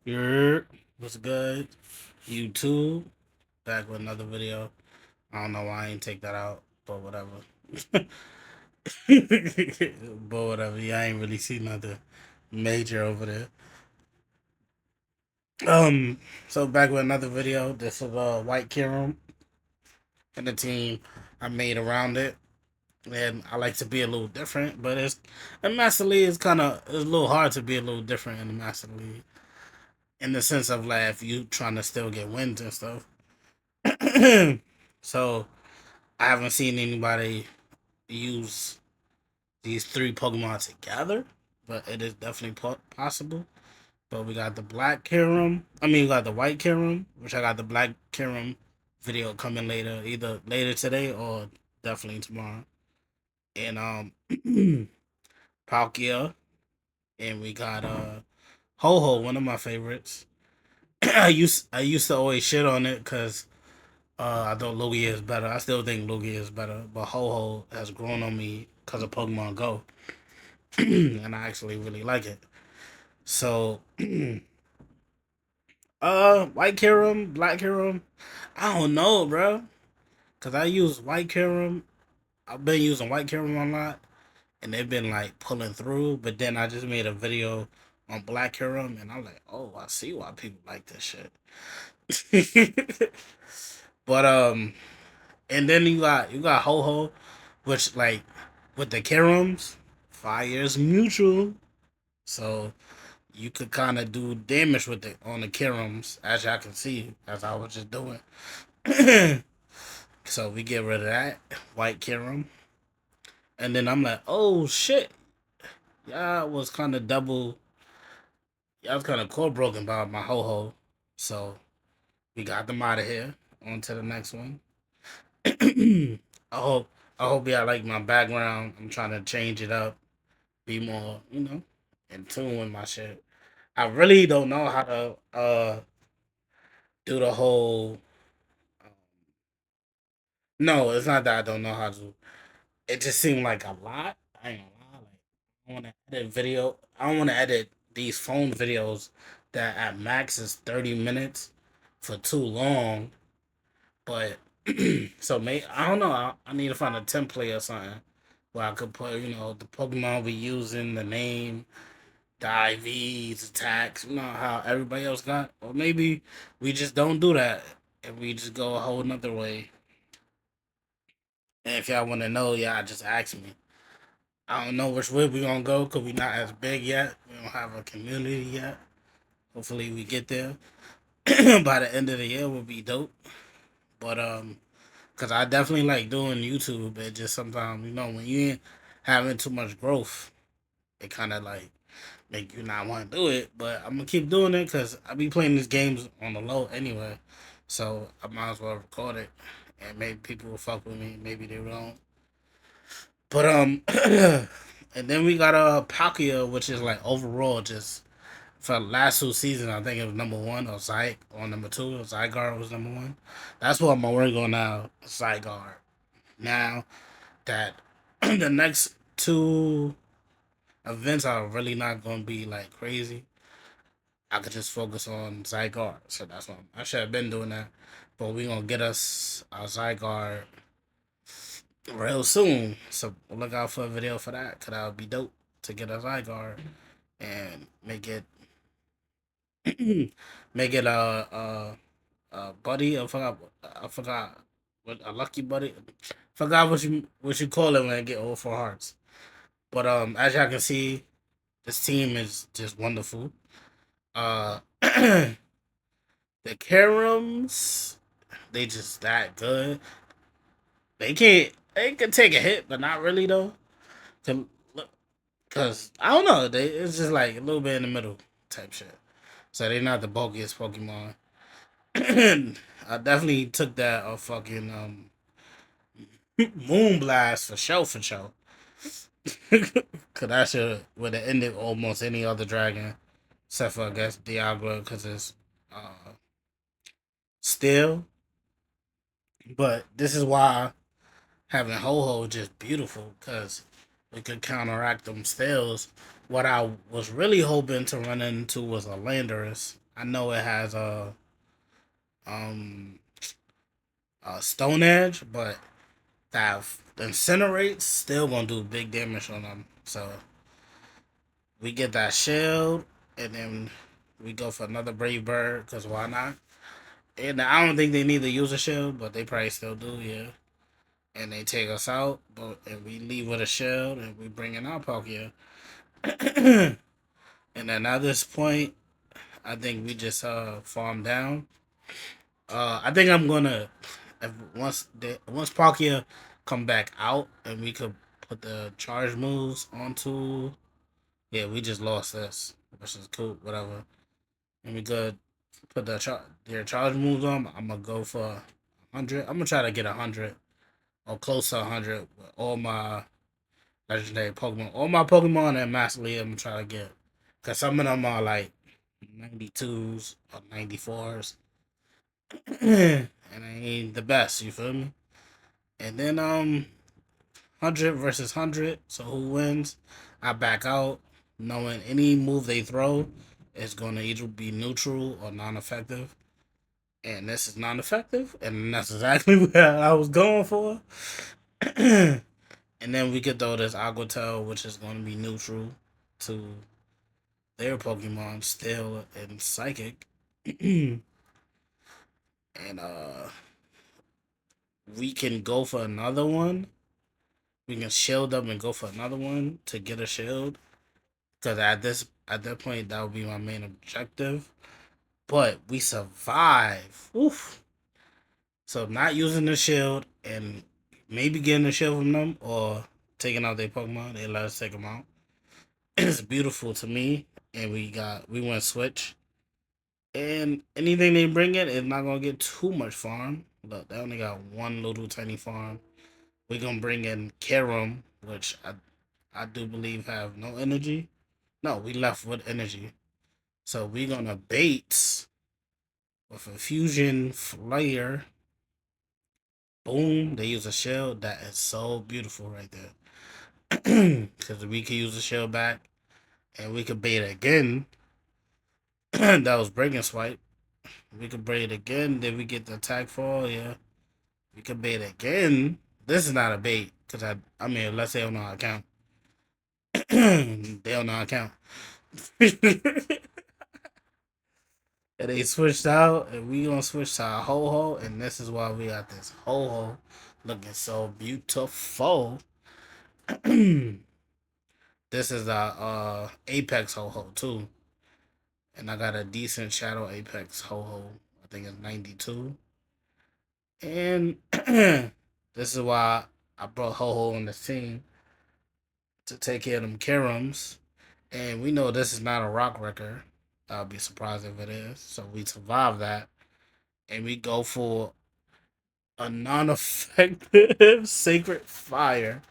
What's good? YouTube, back with another video. I don't know why I ain't take that out, but whatever. But whatever. Yeah, I ain't really see nothing major over there. Um, so back with another video. This is White Kyurem and the team I made around it. And I like to be a little different, but it's in Master League it's it's a little hard to be a little different in the Master League. In the sense of like if you trying to still get wins and stuff. So I haven't seen anybody use these three Pokemon together, but it is definitely possible. But we got the black Kyurem. We got the white Kyurem, which I got the black Kyurem video coming later, either later today or definitely tomorrow. And Palkia, and we got Ho Ho, one of my favorites. I used to always shit on it because I thought Lugia is better. I still think Lugia is better, but Ho Ho has grown on me because of Pokemon Go, and I actually really like it. So, White Kyurem, Black Kyurem, I don't know, bro, because I use White Kyurem. I've been using White Kyurem a lot, and they've been like pulling through. But then I just made a video on Black Kyurem, and I'm like, oh, I see why people like this shit. But and then you got Ho Ho, which like with the Kyurems, fire's mutual, so you could kind of do damage with it on the Kyurems, as y'all can see, as I was just doing. So we get rid of that white Kyurem, and then I'm like, oh shit, yeah, was kind of double. I was kind of core broken by my Ho Ho, so we got them out of here. On to the next one. I hope I hope y'all like my background. I'm trying to change it up, be more, in tune with my shit. I really don't know how to do the whole. Um, no, it's not that I don't know how to. It just seemed like a lot. I ain't gonna lie. Like I want to edit video. I don't want to edit these phone videos that at max is 30 minutes for too long. But so I don't know. I need to find a template or something where I could put the Pokemon we using, the name, the IVs, attacks, how everybody else got. Or maybe we just don't do that and we just go a whole nother way. And if y'all want to know, y'all just ask me. I don't know which way we gonna go because we not as big yet. We don't have a community yet. Hopefully we get there. By the end of the year will be dope. But cause I definitely like doing YouTube. It just sometimes when you ain't having too much growth, it kind of like make you not want to do it. But I'm gonna keep doing it because I be playing these games on the low anyway, so I might as well record it, and maybe people will fuck with me. Maybe they won't. But and then we got Palkia, which is like overall just for the last two seasons. I think it was number one or Zy or number two. Or Zygarde was number one. That's what I'm working on now. Zygarde. Now that the next two events are really not gonna be like crazy, I could just focus on Zygarde. So that's what I should have been doing that. But we gonna get us a Zygarde real soon. So look out for a video for that. Cause that would be dope to get a Zygarde and make it a buddy. I forgot what a lucky buddy. Forgot what you call it when I get all four hearts. But as y'all can see, this team is just wonderful. The Karams, they just that good. They can take a hit, but not really though. Cause I don't know, it's just like a little bit in the middle type shit. So they not the bulkiest Pokemon. I definitely took that a fucking Moonblast for sure. Cause that shit would have ended almost any other dragon, except for I guess Diablo, cause it's uh still. But this is why having Ho Ho just beautiful, cause we could counteract them steals. What I was really hoping to run into was a Landorus. I know it has um a Stone Edge, but that incinerates still gonna do big damage on them. So we get that shield, and then we go for another Brave Bird, because why not? And I don't think they need to use a shield, but they probably still do, yeah. And they take us out, but and we leave with a shield, and we bring in our Palkia. And then at this point, I think we just farm down. I think I'm gonna if once Palkia come back out and we could put the charge moves onto. Yeah, we just lost this, which is cool. Whatever, and we could put their charge moves on. I'm gonna go for 100. I'm gonna try to get 100 or close to 100 with all my legendary Pokemon. All my Pokemon and Master League, I'm gonna try to get, cause some of them are like 92s or 94s, and I ain't the best. You feel me? And then 100 versus 100. So who wins? I back out, knowing any move they throw is gonna either be neutral or non-effective. And this is non-effective, and that's exactly what I was going for. And then we could throw this Aqua Tail, which is going to be neutral to their Pokemon, Steel and Psychic. And we can go for another one. We can shield up and go for another one to get a shield. Because at that point that would be my main objective. But we survive. Oof. So not using the shield and maybe getting a shield from them or taking out their Pokemon. They let us take them out. It's beautiful to me. And we went switch. And anything they bring in is not gonna get too much farm. Look, they only got one little tiny farm. We're gonna bring in Kyurem, which I do believe have no energy. No, we left with energy. So we're gonna bait with a fusion flare. Boom, they use a shell. That is so beautiful right there. Because we could use the shell back and we could bait again. That was breaking swipe. We could bait again. Then we get the attack fall. Yeah. We could bait again. This is not a bait. Because I mean, unless they don't know how to count. They don't know how to count. And they switched out, and we gonna switch to a ho ho, and this is why we got this ho ho looking so beautiful. This is a Apex ho ho too, and I got a decent Shadow Apex ho ho. I think it's 92, and this is why I brought ho ho on the team to take care of them Kyurems. And we know this is not a rock wrecker. I would be surprised if it is. So we survive that, and we go for a non-effective sacred fire,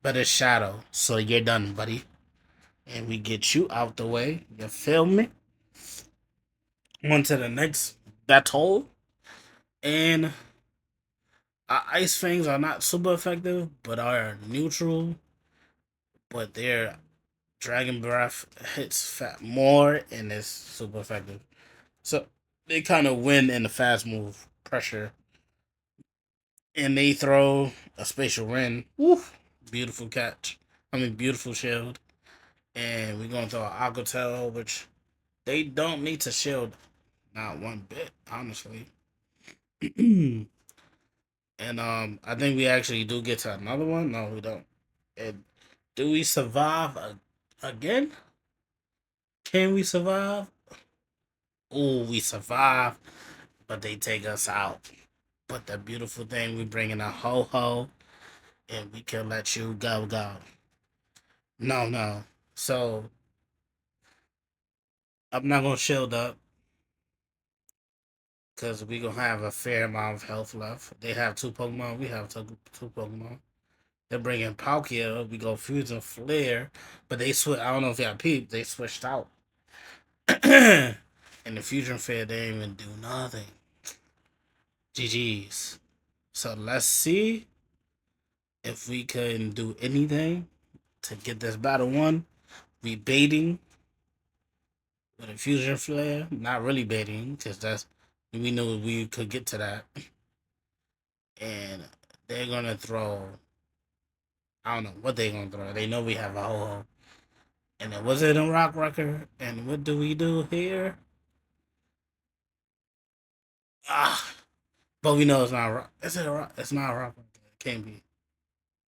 but it's shadow. So you're done, buddy. And we get you out the way. You feel me? On to the next battle. And our ice fangs are not super effective, but are neutral. But their dragon breath hits fat more and is super effective. So they kind of win in the fast move pressure. And they throw a spatial Ren. Woo! Beautiful catch. I mean, beautiful shield. And we're going to throw an Aquatel, which they don't need to shield not one bit, honestly. And I think we actually do get to another one. No, we don't. And do we survive again? Can we survive? Oh, we survive, but they take us out. But the beautiful thing, we bring in a ho ho, and we can let you go. No, no. So I'm not gonna shield up because we gonna have a fair amount of health left. They have two Pokemon. We have two Pokemon. They're bringing Palkia. We go Fusion Flare, but they switch. I don't know if y'all peeped. They switched out. And the Fusion Flare, they didn't even do nothing. GG's. So let's see if we couldn't do anything to get this battle won, we baiting with a fusion flare. Not really baiting, because that's we knew we could get to that. And they're gonna throw. I don't know what they're gonna throw. They know we have a ho. And it was it a rock rocker. And what do we do here? Ah, but we know it's not rock. Is it a rock? It's not a rock rocker. It can't be.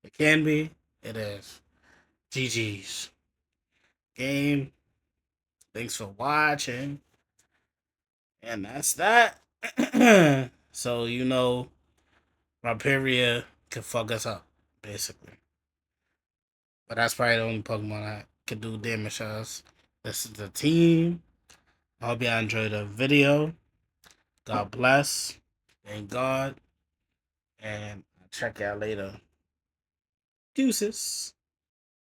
It can be. It is. GG's. Game. Thanks for watching. And that's that. So you know, Rhyperior can fuck us up, basically. But that's probably the only Pokemon that can do damage to us. This is the team. I hope y'all enjoyed the video. God bless. Thank God. And I'll check y'all later. Deuces.